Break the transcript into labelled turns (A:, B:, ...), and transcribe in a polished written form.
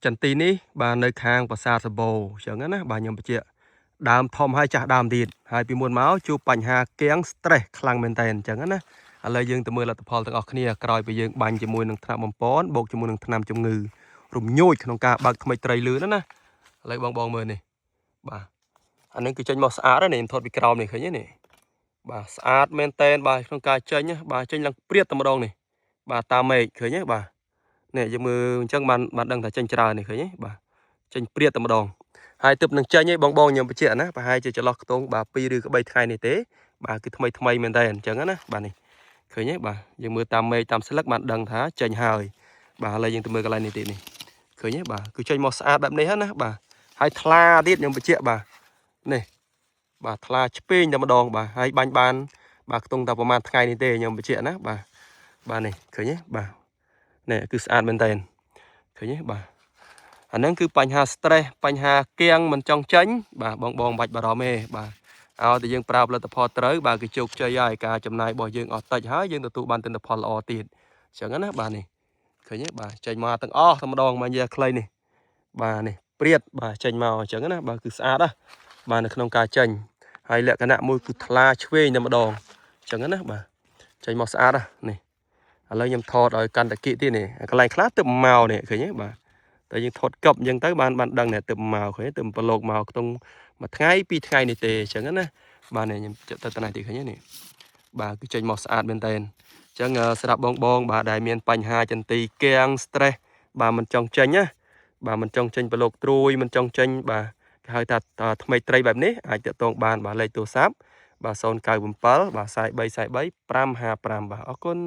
A: ចន្ទីនេះបាទនៅខាងប្រាសាទសបោអញ្ចឹងណាបាទខ្ញុំបញ្ជាក់ដើមធំហើយចាស់ដើមទៀតហើយពីមុនមកជួបបញ្ហាគាំង stress ខ្លាំងមែនតើអញ្ចឹងណាឥឡូវយើងទៅមើលលទ្ធផលទាំងអស់គ្នាក្រោយពីយើងបាញ់ជាមួយនឹងថ្នាំបំពន់បូកជាមួយនឹងថ្នាំជំងឺរំញោចក្នុងការបើកថ្មីត្រីលឿនណាឥឡូវបងមើលនេះបាទអានេះគឺចេញមកស្អាតហើយនេះខ្ញុំថតពីក្រោមនេះឃើញទេនេះបាទស្អាតមែនតើបាទក្នុងការចេញបាទចេញឡើងព្រាតតែម្ដងនេះបាទតាមមេឃឃើញទេបាទនេះយើងមើលអញ្ចឹងបានដឹងថាចេញច្រើននេះឃើញទេបាទចេញព្រាតតែម្ដងហើយទើបនឹងចេញឯងបងខ្ញុំបញ្ជាក់ណាប្រហែលជាចន្លោះខ្ទង់បាទ2ឬក៏3ថ្ងៃនេះទេបាទគឺថ្មីមែនតើអញ្ចឹងណាបាទនេះឃើញទេបាទយើងមើលតាមមេឃតាមស្លឹកបានដឹងថាចេញហើយបាទឥឡូវយើងទៅមើលកន្លែងនេះទៀតនេះឃើញទេបាទគឺចេញមកស្អាតបែបនេះណាបាទហើយថ្លាទៀតខ្ញុំបញ្ជាក់បាទនេះបាទថ្លាឆ្ពេងតែម្ដងបាទហើយបាញ់បានបាទខ្ទង់តែប្រហែលថ្ងៃនេះទេខ្ញុំបញ្ជាក់ណាបាទនេះឃើញទេបាទនេះគឺស្អាតមែនតើឃើញទេបាទអាហ្នឹងគឺបញ្ហា stress បញ្ហាគាំងមិនចង់ចេញបាទបងបាច់បារម្ភទេបាទឲ្យតែយើងប្រើផលិតផលត្រូវបាទគឺជោគជ័យហើយការចំណាយរបស់យើងអស់តិចហើយយើងទទួលបានទិន្នផលល្អទៀតអញ្ចឹងណាបាទនេះឃើញទេបាទចេញមកទាំងអស់តែម្ដងមកនិយាយខ្លីនេះបាទនេះព្រាតបាទចេញមកអញ្ចឹងណាបាទគឺស្អាតណាបាទនៅក្នុងការចេញហើយលក្ខណៈមួយគឺថ្លាឆ្វេងតែម្ដងអញ្ចឹងណាបាទចេញមកស្អាតណានេះឥឡូវខ្ញុំថតឲ្យកាន់តាគីទៀតនេះកន្លែងខ្លះទឹកមកនេះឃើញទេបាទតែយើងថតកប់អញ្ចឹងទៅបានដឹងតែទឹកមកឃើញទឹកប្រឡូកមកក្នុងមួយថ្ងៃពីរថ្ងៃនេះទេអញ្ចឹងណាបាទនេះខ្ញុំទៅត្នេះទៀតឃើញទេនេះបាទគឺចេញមកស្អាតមែនតើអញ្ចឹងស្រាប់បងបាទដែលមានបញ្ហាចន្ទីគាំង stress បាទមិនចង់ចេញណាបាទមិនចង់ចេញប្រឡូកត្រួយមិនចង់ចេញបាទគេហៅថាថ្មីត្រីបែបនេះអាចតាក់ទងបានបាទលេខទូរស័ព្ទបាទ097បាទ4343 555បាទអរគុណ